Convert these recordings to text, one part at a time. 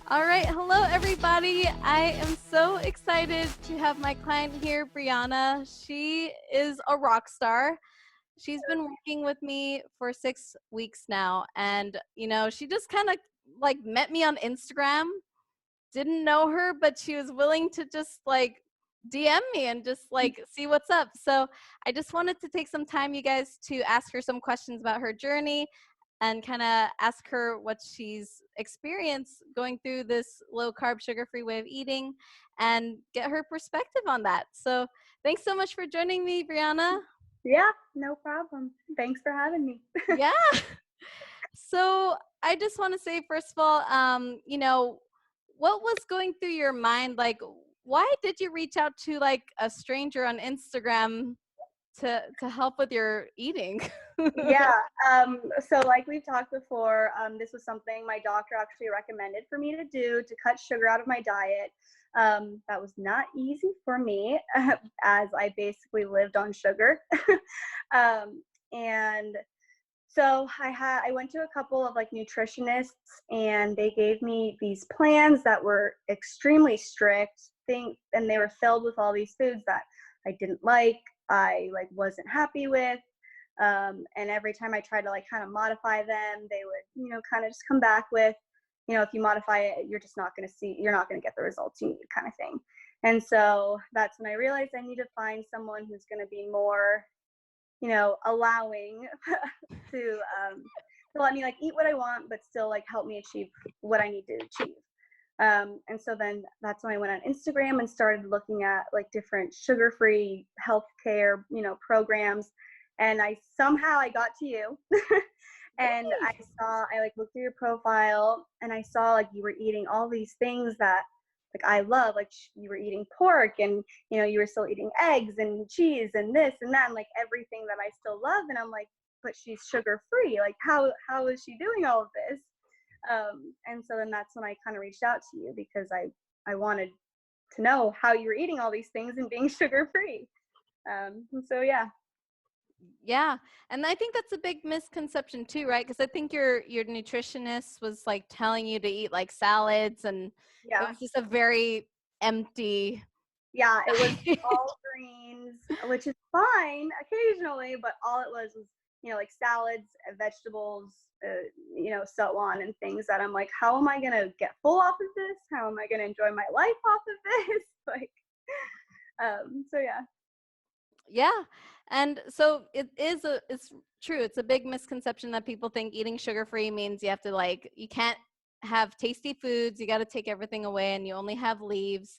All right. Hello, everybody. I am so excited to have my client here, Brianna. She is a rock star. She's been working with me for 6 weeks now. And, she just kind of like met me on Instagram, didn't know her, but she was willing to just like DM me and just like see what's up. So I just wanted to take some time, you guys, to ask her some questions about her journey and kind of ask her what she's experienced going through this low carb, sugar free way of eating and get her perspective on that. So thanks so much for joining me, Brianna. Yeah, no problem. Thanks for having me. Yeah. So I just want to say, first of all, what was going through your mind? Like, why did you reach out to like a stranger on Instagram to help with your eating? Yeah, so like we've talked before, this was something my doctor actually recommended for me to do to cut sugar out of my diet. That was not easy for me as I basically lived on sugar. And so I went to a couple of like nutritionists and they gave me these plans that were extremely strict and they were filled with all these foods that I didn't like, I like wasn't happy with. And every time I tried to like kind of modify them, they would, kind of just come back with, if you modify it, you're not going to get the results you need kind of thing. And so that's when I realized I need to find someone who's going to be more, allowing to let me like eat what I want, but still like help me achieve what I need to achieve. And so then that's when I went on Instagram and started looking at like different sugar-free healthcare, programs. And I got to you and I like looked through your profile and I saw like you were eating all these things that like I love, like you were eating pork and, you were still eating eggs and cheese and this and that, and like everything that I still love. And I'm like, but she's sugar free. Like how is she doing all of this? And so then that's when I kind of reached out to you because I wanted to know how you were eating all these things and being sugar free. So yeah. Yeah. And I think that's a big misconception too, right? Because I think your nutritionist was like telling you to eat like salads and it Yeah. was just a very empty Yeah, it was diet. all greens, which is fine occasionally, but all it was, like salads, vegetables, so on and things that I'm like, how am I gonna get full off of this? How am I gonna enjoy my life off of this? Like, so yeah. Yeah. And so it's true. It's a big misconception that people think eating sugar-free means you have to like you can't have tasty foods, you got to take everything away and you only have leaves.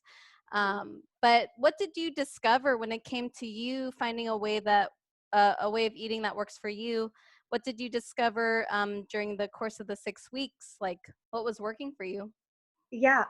But what did you discover when it came to you finding a way of eating that works for you? What did you discover during the course of the 6 weeks? Like what was working for you? Yeah,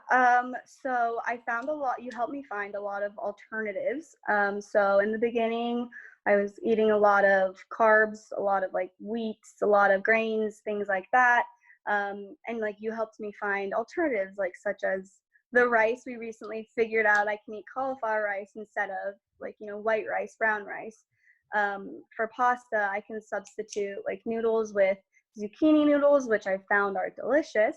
so I found you helped me find a lot of alternatives. So in the beginning, I was eating a lot of carbs, a lot of like wheats, a lot of grains, things like that. And like you helped me find alternatives, like such as the rice. We recently figured out I can eat cauliflower rice instead of like, white rice, brown rice. For pasta, I can substitute like noodles with zucchini noodles, which I found are delicious.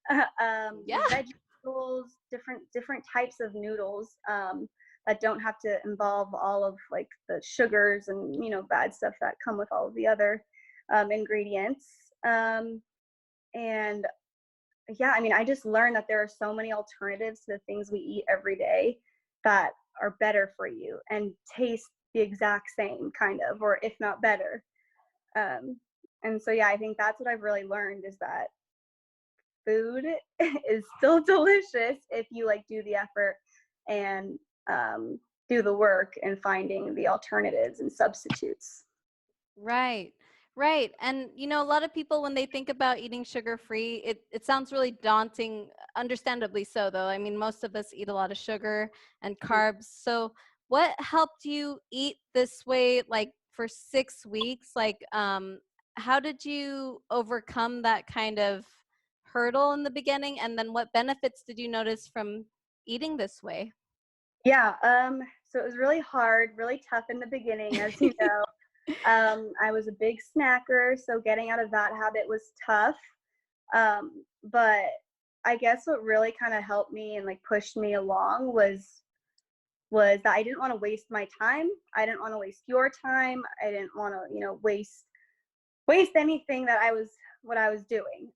Yeah. Veggie noodles, different types of noodles that don't have to involve all of like the sugars and bad stuff that come with all of the other ingredients. And yeah, I mean, I just learned that there are so many alternatives to the things we eat every day that are better for you and taste the exact same kind of, or if not better. Um, and so yeah, I think that's what I've really learned is that food is still delicious if you like do the effort and do the work in finding the alternatives and substitutes. Right. Right. And a lot of people when they think about eating sugar free, it sounds really daunting, understandably so though. I mean, most of us eat a lot of sugar and carbs. So what helped you eat this way like for 6 weeks? Like how did you overcome that kind of hurdle in the beginning? And then what benefits did you notice from eating this way? Yeah, so it was really hard, really tough in the beginning, as you know. I was a big snacker, so getting out of that habit was tough. But I guess what really kind of helped me and like pushed me along was that I didn't want to waste my time. I didn't want to waste your time. I didn't want to, waste anything that what I was doing.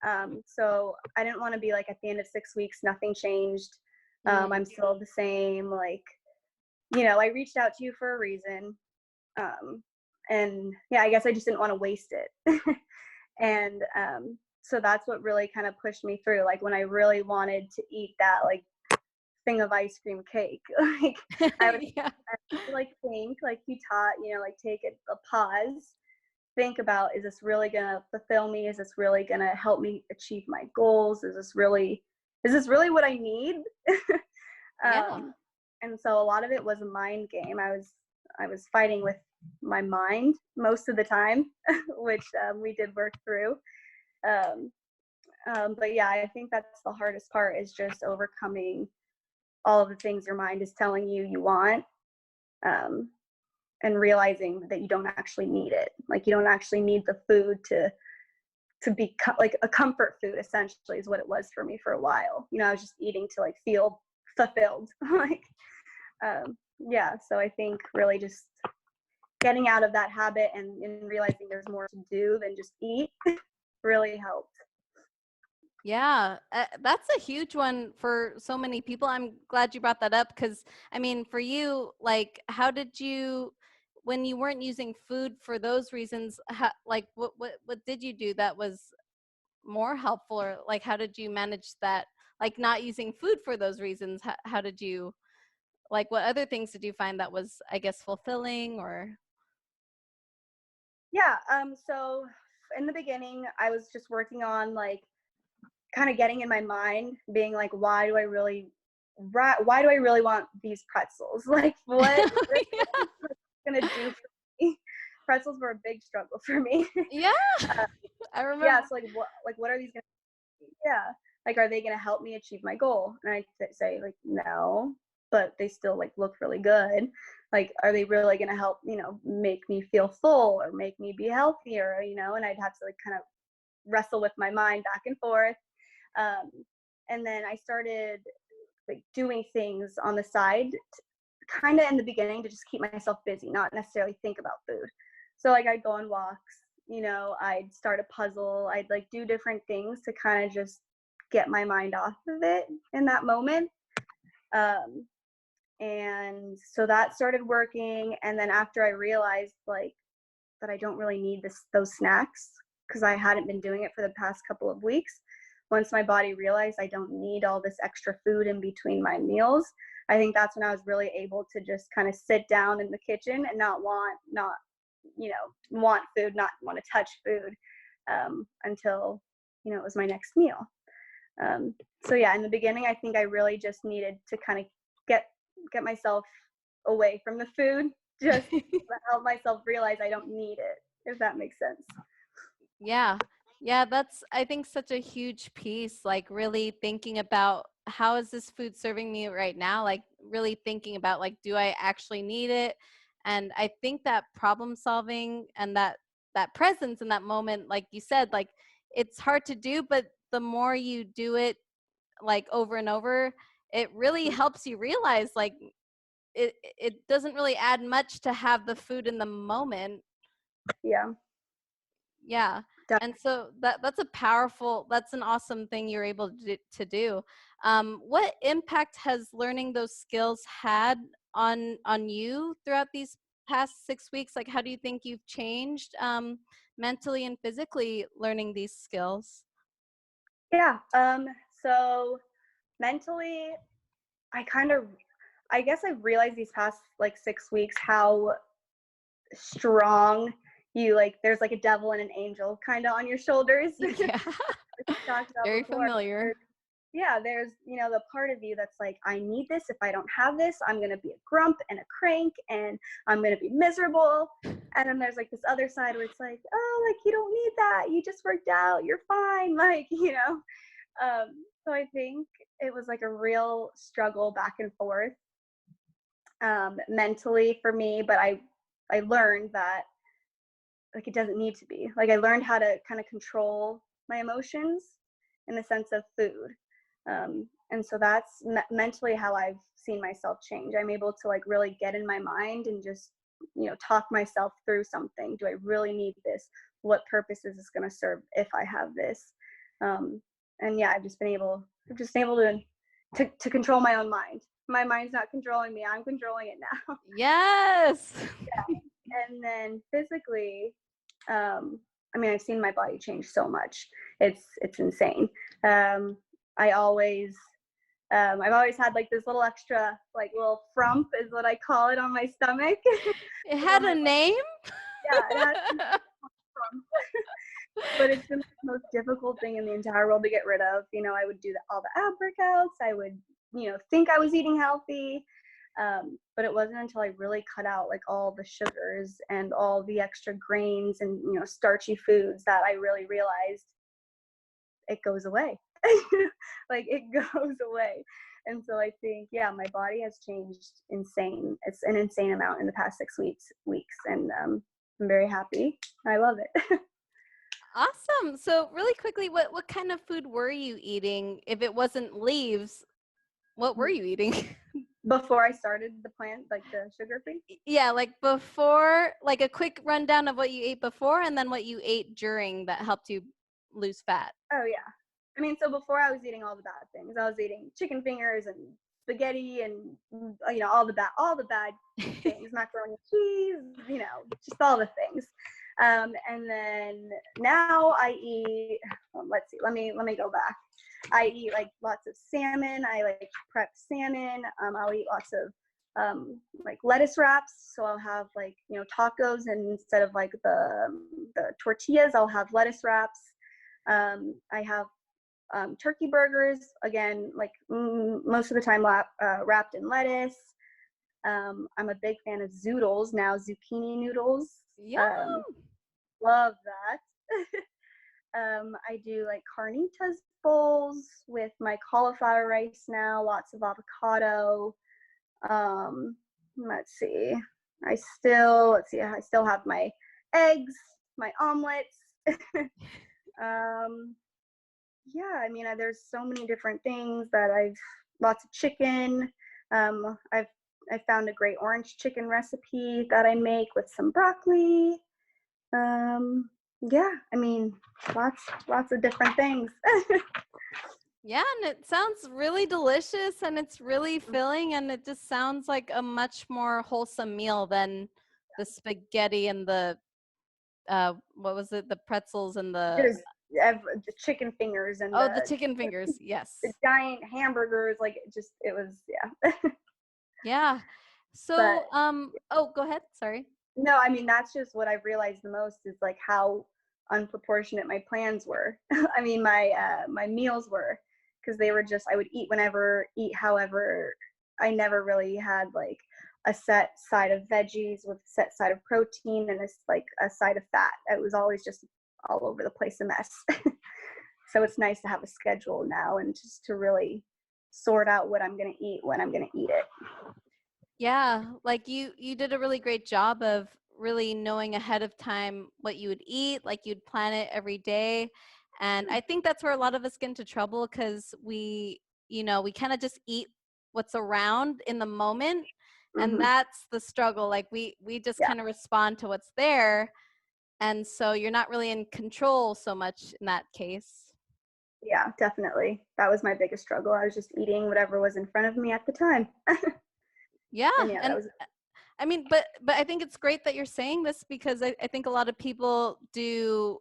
So I didn't want to be like at the end of 6 weeks, nothing changed. Mm, I'm still the same. Like, I reached out to you for a reason. And yeah, I guess I just didn't want to waste it. And so that's what really kind of pushed me through. Like when I really wanted to eat that like thing of ice cream cake, like I would yeah. like think like you taught, like take a pause, think about, is this really gonna fulfill me? Is this really gonna help me achieve my goals? Is this really what I need? Yeah. And so a lot of it was a mind game. I was fighting with my mind most of the time, which we did work through. Um, but yeah, I think that's the hardest part, is just overcoming all of the things your mind is telling you you want, um, and realizing that you don't actually need it. Like you don't actually need the food to be like a comfort food. Essentially, is what it was for me for a while. I was just eating to like feel fulfilled. Like, yeah. So I think really just getting out of that habit and realizing there's more to do than just eat really helped. Yeah, that's a huge one for so many people. I'm glad you brought that up because, I mean, for you, like, how did you, when you weren't using food for those reasons, like, what did you do that was more helpful, or like, how did you manage that? Like, not using food for those reasons, how did you, like, what other things did you find that was, I guess, fulfilling or? Yeah. So in the beginning, I was just working on like kind of getting in my mind, being like, why do I really want these pretzels? Like, what Yeah. gonna do for me? Pretzels were a big struggle for me. Yeah, uh, I yeah, remember. so what are these gonna be? Yeah, like, are they gonna help me achieve my goal? And I say like, no, but they still like look really good. Like, are they really gonna help, make me feel full or make me be healthier? And I'd have to like kind of wrestle with my mind back and forth. um, and then I started like doing things on the side, kind of in the beginning, to just keep myself busy, not necessarily think about food. So like I'd go on walks, I'd start a puzzle, I'd like do different things to kind of just get my mind off of it in that moment. um, and so that started working, and then after I realized like that I don't really need those snacks, because I hadn't been doing it for the past couple of weeks. Once my body realized I don't need all this extra food in between my meals, I think that's when I was really able to just kind of sit down in the kitchen and not want food, not want to touch food, until it was my next meal. So yeah, in the beginning, I think I really just needed to kind of get myself away from the food, just help myself realize I don't need it, if that makes sense. Yeah. Yeah, that's, I think, such a huge piece, like really thinking about how is this food serving me right now? Like really thinking about, like, do I actually need it? And I think that problem solving and that presence in that moment, like you said, like it's hard to do, but the more you do it like over and over, it really helps you realize like it doesn't really add much to have the food in the moment. Yeah, Yeah. And so that's a powerful, that's an awesome thing you're able to do. What impact has learning those skills had on you throughout these past 6 weeks? Like, how do you think you've changed mentally and physically learning these skills? yeah. So mentally, I guess I've realized these past like 6 weeks how strong there's like a devil and an angel kind of on your shoulders. Yeah. Talked about Very before. familiar. Yeah, there's the part of you that's like, I need this. If I don't have this, I'm gonna be a grump and a crank, and I'm gonna be miserable. And then there's like this other side where it's like, oh, like, you don't need that, you just worked out, you're fine. Like, so I think it was like a real struggle back and forth, mentally for me. But I learned that like it doesn't need to be. Like I learned how to kind of control my emotions in the sense of food. And so that's mentally how I've seen myself change. I'm able to like really get in my mind and just, talk myself through something. Do I really need this? What purpose is this going to serve if I have this? And yeah, I've just been able to control my own mind. My mind's not controlling me. I'm controlling it now. Yes. And then physically, I mean, I've seen my body change so much. It's insane. Um, I always I've always had like this little extra, like little frump is what I call it on my stomach. It Like had on my a name? yeah, it has frump. But it's been the most difficult thing in the entire world to get rid of. I would do all the ab workouts. I would, think I was eating healthy. But it wasn't until I really cut out like all the sugars and all the extra grains and, starchy foods that I really realized it goes away. Like it goes away. And so I think, yeah, my body has changed insane. It's an insane amount in the past 6 weeks. And I'm very happy. I love it. Awesome. So really quickly, what kind of food were you eating? If it wasn't leaves, what were you eating? Before I started the plant, like the sugar free. Yeah, like before, like a quick rundown of what you ate before and then what you ate during that helped you lose fat. Oh yeah. I mean, so before I was eating all the bad things. I was eating chicken fingers and spaghetti and all the bad things, macaroni and cheese, just all the things. And then now I eat. Let's see. Let me go back. I eat like lots of salmon. I like prep salmon. I'll eat lots of like lettuce wraps. So I'll have like tacos, and instead of like the tortillas, I'll have lettuce wraps. I have turkey burgers, again, like most of the time wrapped in lettuce. I'm a big fan of zoodles now, zucchini noodles. Yeah. Love that. I do like carnitas bowls with my cauliflower rice now, lots of avocado. Um, let's see. I still have my eggs, my omelets. um, yeah, I mean, there's so many different things that lots of chicken. I found a great orange chicken recipe that I make with some broccoli. Yeah, I mean, lots of different things. Yeah, and it sounds really delicious and it's really filling and it just sounds like a much more wholesome meal than the spaghetti and the what was it? The pretzels and the Just the chicken fingers and oh, the chicken fingers. the Yes. giant hamburgers, like it was, yeah. Yeah. But So, oh, go ahead. Sorry. no, I mean, that's just what I've realized the most is like how unproportionate my plans were. I mean, my meals were, because they were just, I would eat whenever, eat however. I never really had like a set side of veggies with a set side of protein and a side of fat. It was always just all over the place, a mess. So it's nice to have a schedule now and just to really sort out what I'm going to eat when I'm going to eat it. Yeah, like you did a really great job of really knowing ahead of time what you would eat, like you'd plan it every day. And I think that's where a lot of us get into trouble because we kind of just eat what's around in the moment. And Mm-hmm. that's the struggle. Like we just Yeah. kind of respond to what's there. And so you're not really in control so much in that case. Yeah, definitely. That was my biggest struggle. I was just eating whatever was in front of me at the time. Yeah. And yeah, that And was I mean, but I think it's great that you're saying this because I think a lot of people do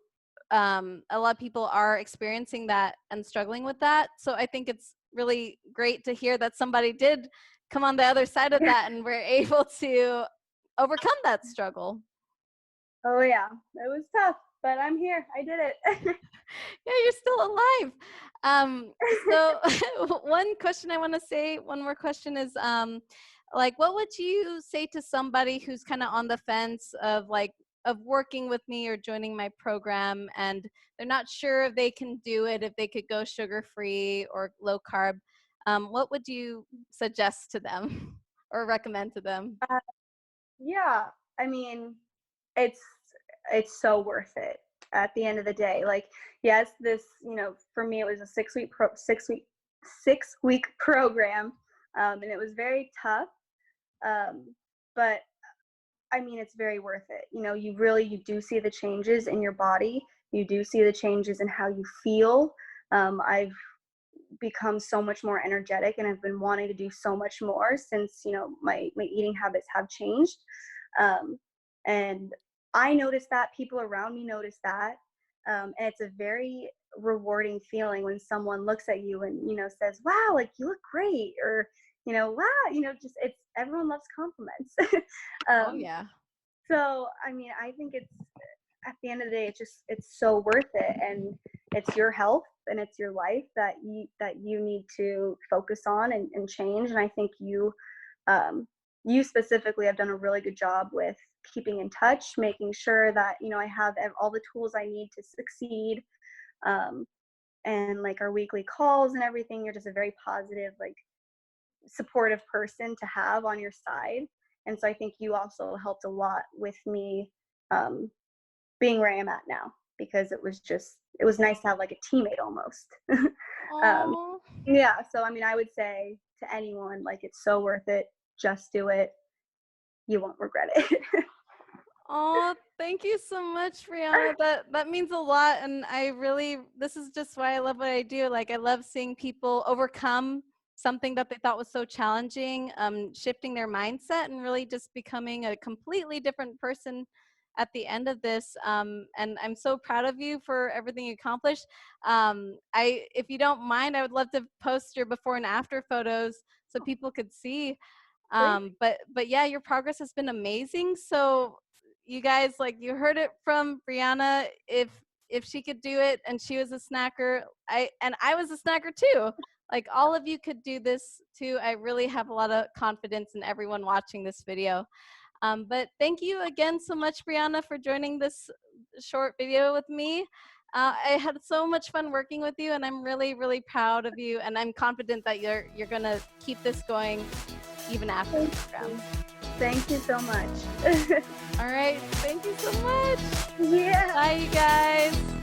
a lot of people are experiencing that and struggling with that. So I think it's really great to hear that somebody did come on the other side of that and we're able to overcome that struggle. oh yeah, it was tough, but I'm here. I did it. Yeah, you're still alive. Um, so one question I want to say, one more question is like what would you say to somebody who's kind of on the fence of like of working with me or joining my program and they're not sure if they can do it, if they could go sugar free or low carb? What would you suggest to them or recommend to them? uh, yeah, I mean, it's it's so worth it at the end of the day. Like, yes, this, for me, it was a 6 week 6-week program, and it was very tough. But I mean, it's very worth it. You do see the changes in your body. You do see the changes in how you feel. I've become so much more energetic, and I've been wanting to do so much more since my eating habits have changed. And I noticed that, people around me noticed that. And it's a very rewarding feeling when someone looks at you and says, wow, like you look great, or wow, just, it's, everyone loves compliments. Oh um, yeah. so I mean, I think it's, at the end of the day, it's so worth it, and it's your health and it's your life that you need to focus on and change. And I think you specifically have done a really good job with keeping in touch, making sure that I have all the tools I need to succeed. um, and like our weekly calls and everything. You're just a very positive, like, supportive person to have on your side. And so I think you also helped a lot with me, um, being where I am at now, because it was nice to have like a teammate almost. um, Oh. yeah. So I mean, I would say to anyone, like, it's so worth it. Just do it. You won't regret it. Oh, thank you so much, Brianna. That means a lot, and this is just why I love what I do. Like, I love seeing people overcome something that they thought was so challenging, shifting their mindset and really just becoming a completely different person at the end of this. And I'm so proud of you for everything you accomplished. If you don't mind, I would love to post your before and after photos so people could see. Please. But yeah, your progress has been amazing. So you guys, like, you heard it from Brianna. If she could do it and she was a snacker, I was a snacker too. Like, all of you could do this too. I really have a lot of confidence in everyone watching this video. But thank you again so much, Brianna, for joining this short video with me. I had so much fun working with you, and I'm really, really proud of you. And I'm confident that you're gonna keep this going even after the program. Thank you so much. All right, thank you so much. Yeah. Bye, you guys.